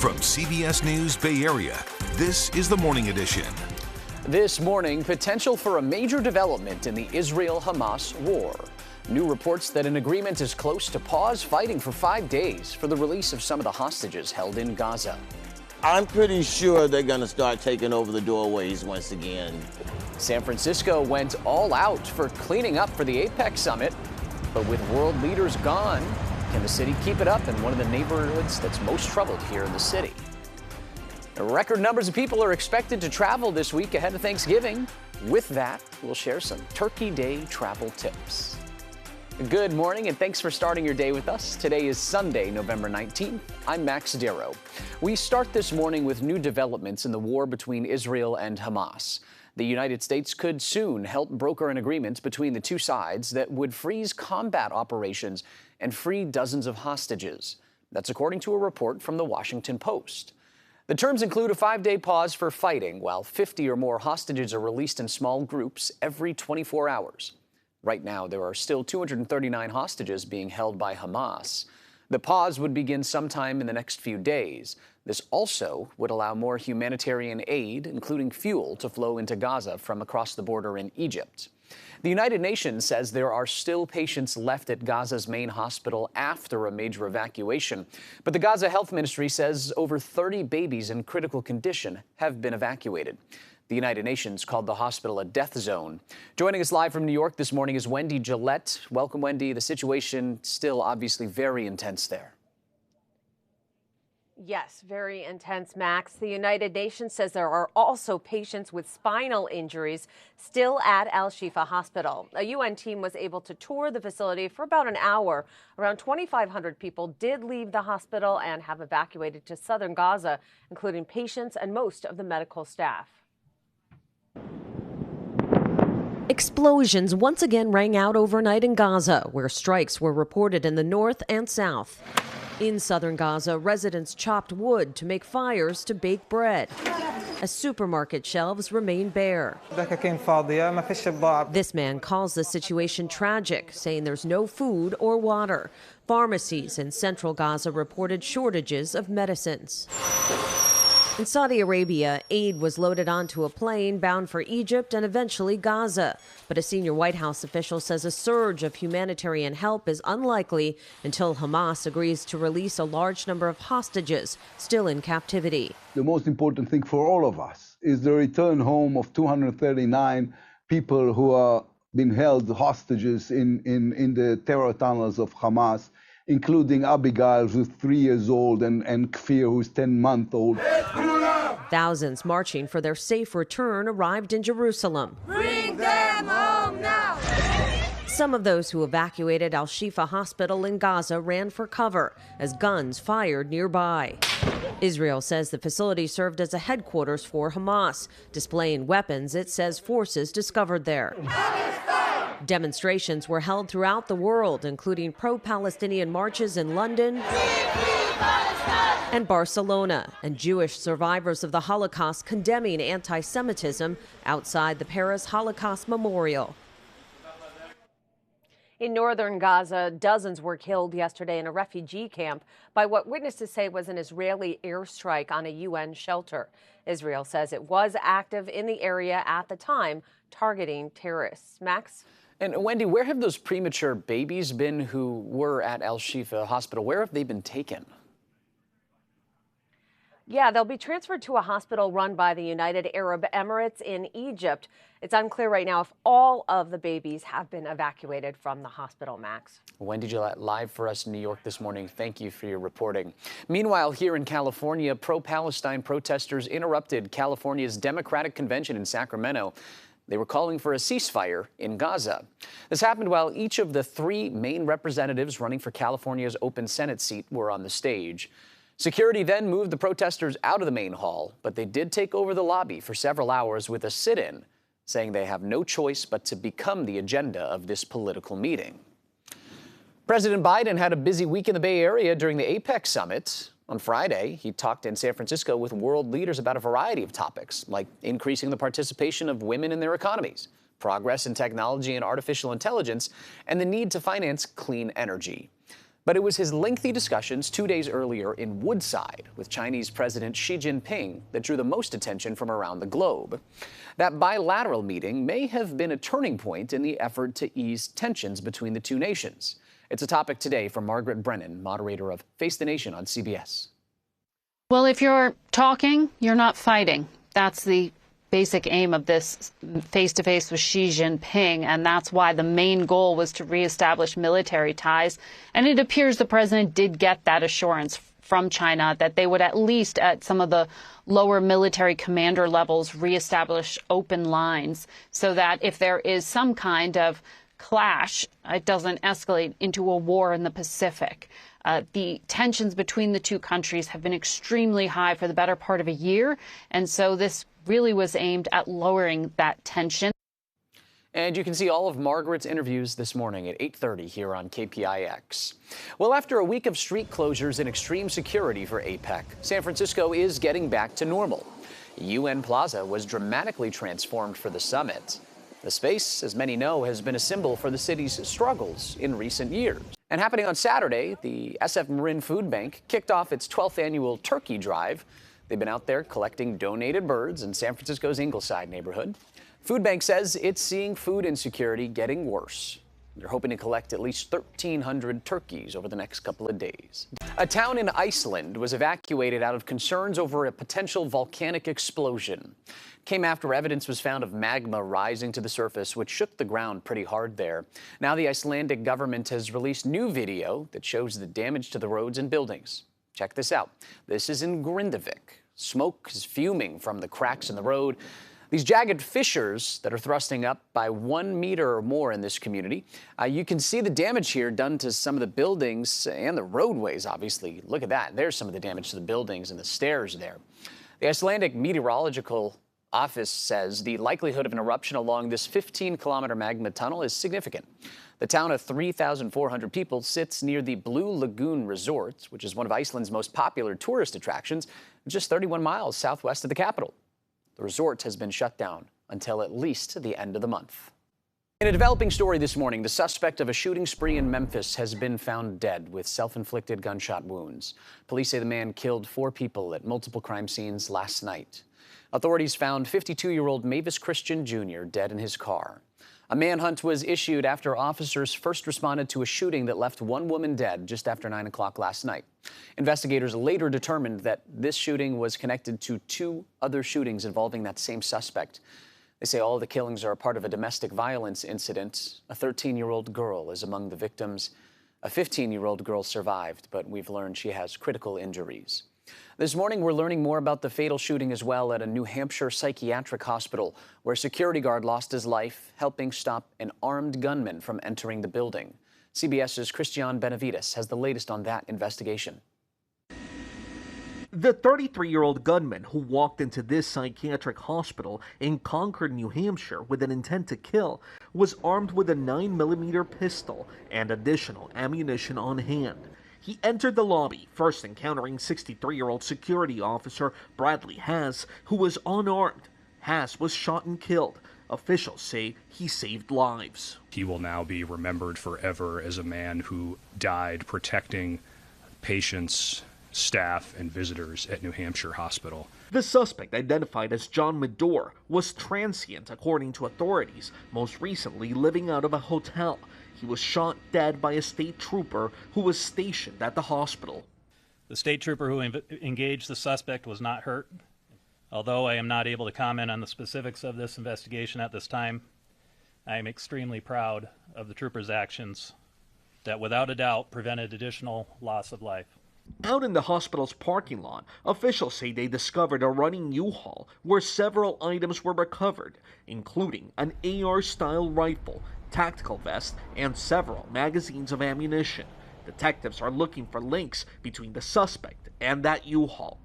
From CBS News Bay Area, this is the Morning Edition. This morning, potential for a major development in the Israel-Hamas war. New reports that an agreement is close to pause fighting for 5 days for the release of some of the hostages held in Gaza. I'm pretty sure they're going to start taking over the doorways once again. San Francisco went all out for cleaning up for the Apec summit, but with world leaders gone, can the city keep it up in one of the neighborhoods that's most troubled here in the city? Record numbers of people are expected to travel this week ahead of Thanksgiving. With that, we'll share some Turkey Day travel tips. Good morning, and thanks for starting your day with us. Today is Sunday, November 19th. I'm Max Darrow. We start this morning with new developments in the war between Israel and Hamas. The United States could soon help broker an agreement between the two sides that would freeze combat operations and free dozens of hostages. That's according to a report from the Washington Post. The terms include a 5-day pause for fighting, while 50 or more hostages are released in small groups every 24 hours. Right now, there are still 239 hostages being held by Hamas. The pause would begin sometime in the next few days. This also would allow more humanitarian aid, including fuel, to flow into Gaza from across the border in Egypt. The United Nations says there are still patients left at Gaza's main hospital after a major evacuation. But the Gaza Health Ministry says over 30 babies in critical condition have been evacuated. The United Nations called the hospital a death zone. Joining us live from New York this morning is Wendy Gillette. Welcome, Wendy. The situation still obviously very intense there. Yes, very intense, Max. The United Nations says there are also patients with spinal injuries still at Al-Shifa Hospital. A UN team was able to tour the facility for about an hour. Around 2,500 people did leave the hospital and have evacuated to southern Gaza, including patients and most of the medical staff. Explosions once again rang out overnight in Gaza, where strikes were reported in the north and south. In southern Gaza, residents chopped wood to make fires to bake bread, as supermarket shelves remain bare. This man calls the situation tragic, saying there's no food or water. Pharmacies in central Gaza reported shortages of medicines. In Saudi Arabia, aid was loaded onto a plane bound for Egypt and eventually Gaza. But a senior White House official says a surge of humanitarian help is unlikely until Hamas agrees to release a large number of hostages still in captivity. The most important thing for all of us is the return home of 239 people who are being held hostages in the terror tunnels of Hamas, including Abigail, who's 3 years old, and Kfir, who's 10-month-old. Thousands marching for their safe return arrived in Jerusalem. Bring them home now! Some of those who evacuated Al-Shifa Hospital in Gaza ran for cover as guns fired nearby. Israel says the facility served as a headquarters for Hamas, displaying weapons it says forces discovered there. Demonstrations were held throughout the world, including pro-Palestinian marches in London and Barcelona, and Jewish survivors of the Holocaust condemning anti-Semitism outside the Paris Holocaust Memorial. In northern Gaza, dozens were killed yesterday in a refugee camp by what witnesses say was an Israeli airstrike on a UN shelter. Israel says it was active in the area at the time, targeting terrorists. Max? And Wendy, where have those premature babies been who were at Al-Shifa Hospital? Where have they been taken? Yeah, they'll be transferred to a hospital run by the United Arab Emirates in Egypt. It's unclear right now if all of the babies have been evacuated from the hospital, Max. Wendy Gillette, live for us in New York this morning. Thank you for your reporting. Meanwhile, here in California, pro-Palestine protesters interrupted California's Democratic Convention in Sacramento. They were calling for a ceasefire in Gaza. This happened while each of the 3 main representatives running for California's open Senate seat were on the stage. Security then moved the protesters out of the main hall, but they did take over the lobby for several hours with a sit-in, saying they have no choice but to become the agenda of this political meeting. President Biden had a busy week in the Bay Area during the Apec summit. On Friday, he talked in San Francisco with world leaders about a variety of topics, like increasing the participation of women in their economies, progress in technology and artificial intelligence, and the need to finance clean energy. But it was his lengthy discussions 2 days earlier in Woodside with Chinese President Xi Jinping that drew the most attention from around the globe. That bilateral meeting may have been a turning point in the effort to ease tensions between the two nations. It's a topic today from Margaret Brennan, moderator of Face the Nation on CBS. Well, if you're talking, you're not fighting. That's the basic aim of this face-to-face with Xi Jinping, and that's why the main goal was to reestablish military ties. And it appears the president did get that assurance from China that they would at least at some of the lower military commander levels reestablish open lines so that if there is some kind of clash, it doesn't escalate into a war in the Pacific. The tensions between the two countries have been extremely high for the better part of a year, and so this really was aimed at lowering that tension. And you can see all of Margaret's interviews this morning at 8:30 here on KPIX. Well, after a week of street closures and extreme security for Apec, San Francisco is getting back to normal. UN Plaza was dramatically transformed for the summit. The space, as many know, has been a symbol for the city's struggles in recent years. And happening on Saturday, the SF Marin Food Bank kicked off its 12th annual turkey drive. They've been out there collecting donated birds in San Francisco's Ingleside neighborhood. Food Bank says it's seeing food insecurity getting worse. They're hoping to collect at least 1,300 turkeys over the next couple of days. A town in Iceland was evacuated out of concerns over a potential volcanic explosion. Came after evidence was found of magma rising to the surface, which shook the ground pretty hard there. Now the Icelandic government has released new video that shows the damage to the roads and buildings. Check this out. This is in Grindavik. Smoke is fuming from the cracks in the road. These jagged fissures that are thrusting up by 1 meter or more in this community. You can see the damage here done to some of the buildings and the roadways, obviously. Look at that. There's some of the damage to the buildings and the stairs there. The Icelandic Meteorological Office says the likelihood of an eruption along this 15-kilometer magma tunnel is significant. The town of 3,400 people sits near the Blue Lagoon Resort, which is one of Iceland's most popular tourist attractions, just 31 miles southwest of the capital. The resort has been shut down until at least the end of the month. In a developing story this morning, the suspect of a shooting spree in Memphis has been found dead with self-inflicted gunshot wounds. Police say the man killed 4 people at multiple crime scenes last night. Authorities found 52-year-old Mavis Christian Jr. dead in his car. A manhunt was issued after officers first responded to a shooting that left 1 woman dead just after 9 o'clock last night. Investigators later determined that this shooting was connected to 2 other shootings involving that same suspect. They say all of the killings are a part of a domestic violence incident. A 13-year-old girl is among the victims. A 15-year-old girl survived, but we've learned she has critical injuries. This morning, we're learning more about the fatal shooting as well at a New Hampshire psychiatric hospital where a security guard lost his life helping stop an armed gunman from entering the building. CBS's Christian Benavides has the latest on that investigation. The 33-year-old gunman who walked into this psychiatric hospital in Concord, New Hampshire with an intent to kill was armed with a 9mm pistol and additional ammunition on hand. He entered the lobby, first encountering 63-year-old security officer Bradley Haas, who was unarmed. Haas was shot and killed. Officials say he saved lives. He will now be remembered forever as a man who died protecting patients, staff, and visitors at New Hampshire Hospital. The suspect, identified as John Medore, was transient according to authorities, most recently living out of a hotel. He was shot dead by a state trooper who was stationed at the hospital. The state trooper who engaged the suspect was not hurt. Although I am not able to comment on the specifics of this investigation at this time, I am extremely proud of the trooper's actions that without a doubt prevented additional loss of life. Out in the hospital's parking lot, officials say they discovered a running U-Haul where several items were recovered, including an AR-style rifle, tactical vest, and several magazines of ammunition. Detectives are looking for links between the suspect and that U-Haul.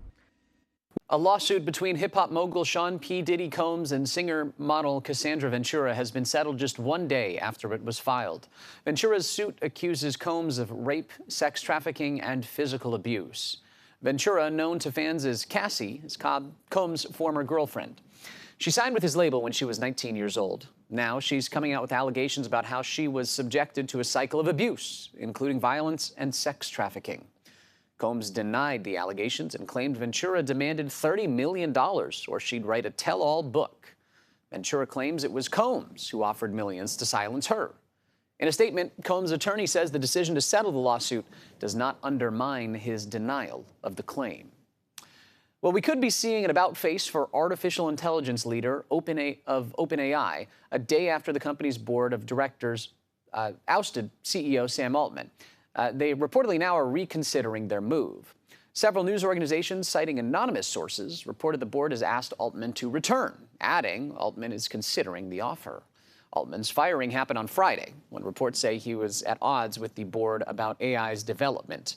A lawsuit between hip-hop mogul Sean P. Diddy Combs and singer-model Cassandra Ventura has been settled just 1 day after it was filed. Ventura's suit accuses Combs of rape, sex trafficking, and physical abuse. Ventura, known to fans as Cassie, is Combs' former girlfriend. She signed with his label when she was 19 years old. Now she's coming out with allegations about how she was subjected to a cycle of abuse, including violence and sex trafficking. Combs denied the allegations and claimed Ventura demanded $30 million or she'd write a tell-all book. Ventura claims it was Combs who offered millions to silence her. In a statement, Combs' attorney says the decision to settle the lawsuit does not undermine his denial of the claim. Well, we could be seeing an about-face for artificial intelligence leader of OpenAI a day after the company's board of directors ousted CEO Sam Altman. They reportedly now are reconsidering their move. Several news organizations, citing anonymous sources, reported the board has asked Altman to return, adding Altman is considering the offer. Altman's firing happened on Friday, when reports say he was at odds with the board about AI's development.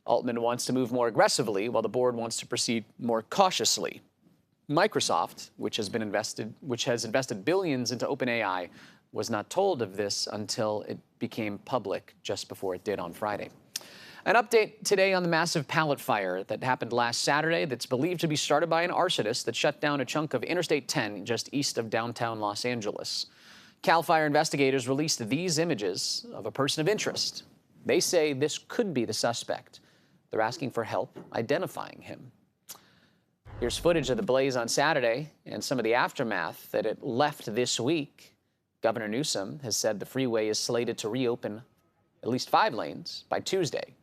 Altman wants to move more aggressively, while the board wants to proceed more cautiously. Microsoft, which has invested billions into OpenAI, was not told of this until it became public just before it did on Friday. An update today on the massive Pallet fire that happened last Saturday that's believed to be started by an arsonist that shut down a chunk of Interstate 10 just east of downtown Los Angeles. CAL FIRE investigators released these images of a person of interest. They say this could be the suspect. They're asking for help identifying him. Here's footage of the blaze on Saturday and some of the aftermath that it left this week. Governor Newsom has said the freeway is slated to reopen at least 5 lanes by Tuesday.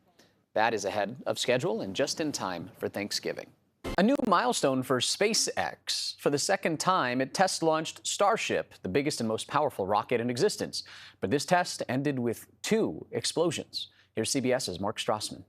That is ahead of schedule and just in time for Thanksgiving. A new milestone for SpaceX. For the second time, it test-launched Starship, the biggest and most powerful rocket in existence. But this test ended with 2 explosions. Here's CBS's Mark Strassman.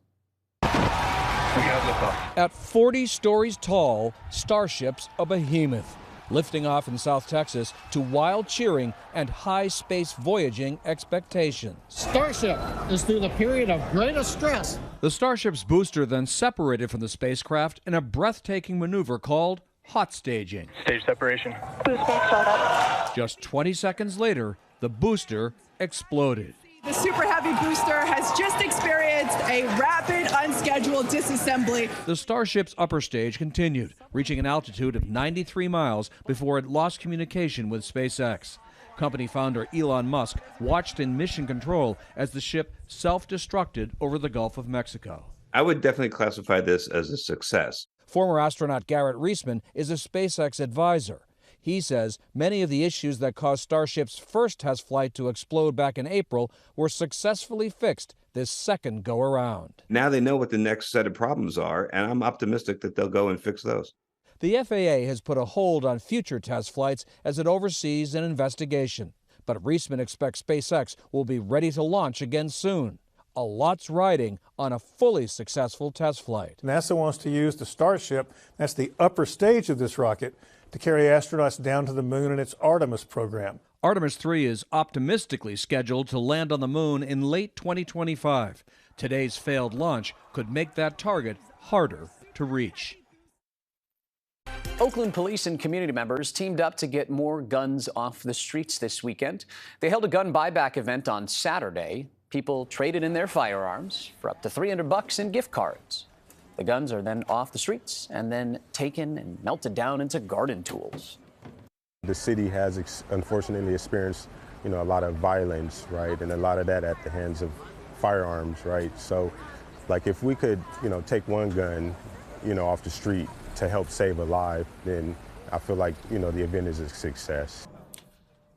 At 40 stories tall, Starship's a behemoth, lifting off in South Texas to wild cheering and high space voyaging expectations. Starship is through the period of greatest stress. The Starship's booster then separated from the spacecraft in a breathtaking maneuver called hot staging. Stage separation. Booster startup. Just 20 seconds later, the booster exploded. The Super Heavy booster has just experienced a rapid, unscheduled disassembly. The Starship's upper stage continued, reaching an altitude of 93 miles before it lost communication with SpaceX. Company founder Elon Musk watched in mission control as the ship self-destructed over the Gulf of Mexico. I would definitely classify this as a success. Former astronaut Garrett Reisman is a SpaceX advisor. He says many of the issues that caused Starship's first test flight to explode back in April were successfully fixed this second go-around. Now they know what the next set of problems are, and I'm optimistic that they'll go and fix those. The FAA has put a hold on future test flights as it oversees an investigation. But Reisman expects SpaceX will be ready to launch again soon. A lot's riding on a fully successful test flight. NASA wants to use the Starship, that's the upper stage of this rocket, to carry astronauts down to the moon in its Artemis program. Artemis 3 is optimistically scheduled to land on the moon in late 2025. Today's failed launch could make that target harder to reach. Oakland police and community members teamed up to get more guns off the streets this weekend. They held a gun buyback event on Saturday. People traded in their firearms for up to $300 in gift cards. The guns are then off the streets and then taken and melted down into garden tools. The city has unfortunately experienced, a lot of violence, right? And a lot of that at the hands of firearms, right? So, like, if we could, take one gun, off the street to help save a life, then I feel like, the event is a success.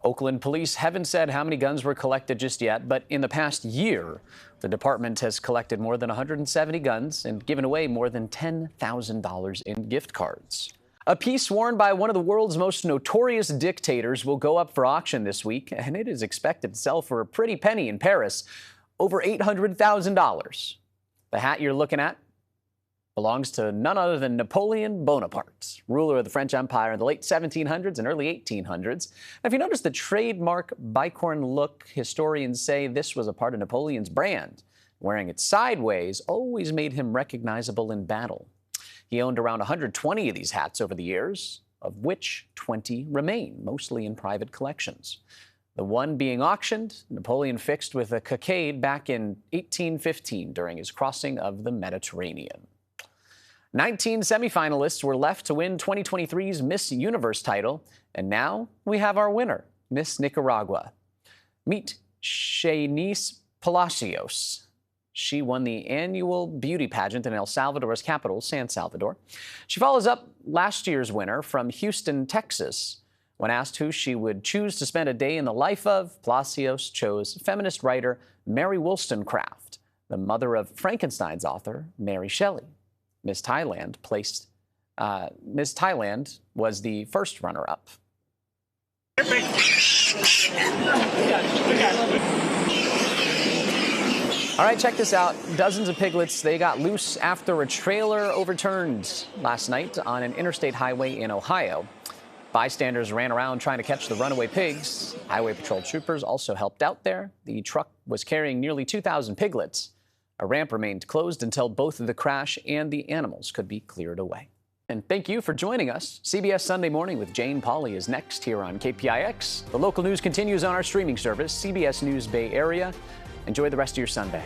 Oakland police haven't said how many guns were collected just yet, but in the past year, the department has collected more than 170 guns and given away more than $10,000 in gift cards. A piece worn by one of the world's most notorious dictators will go up for auction this week, and it is expected to sell for a pretty penny in Paris, over $800,000. The hat you're looking at belongs to none other than Napoleon Bonaparte, ruler of the French Empire in the late 1700s and early 1800s. Now, if you notice the trademark bicorn look, historians say this was a part of Napoleon's brand. Wearing it sideways always made him recognizable in battle. He owned around 120 of these hats over the years, of which 20 remain, mostly in private collections. The one being auctioned, Napoleon fixed with a cockade back in 1815 during his crossing of the Mediterranean. 19 semifinalists were left to win 2023's Miss Universe title, and now we have our winner. Miss Nicaragua. Meet Shanice Palacios. She won the annual beauty pageant in El Salvador's capital, San Salvador. She follows up last year's winner from Houston, Texas. When asked who she would choose to spend a day in the life of, Palacios chose feminist writer Mary Wollstonecraft, the mother of Frankenstein's author, Mary Shelley. Miss Thailand was the first runner-up. All right, check this out. Dozens of piglets, they got loose after a trailer overturned last night on an interstate highway in Ohio. Bystanders ran around trying to catch the runaway pigs. Highway Patrol troopers also helped out there. The truck was carrying nearly 2,000 piglets. A ramp remained closed until both the crash and the animals could be cleared away. And thank you for joining us. CBS Sunday Morning with Jane Pauley is next here on KPIX. The local news continues on our streaming service, CBS News Bay Area. Enjoy the rest of your Sunday.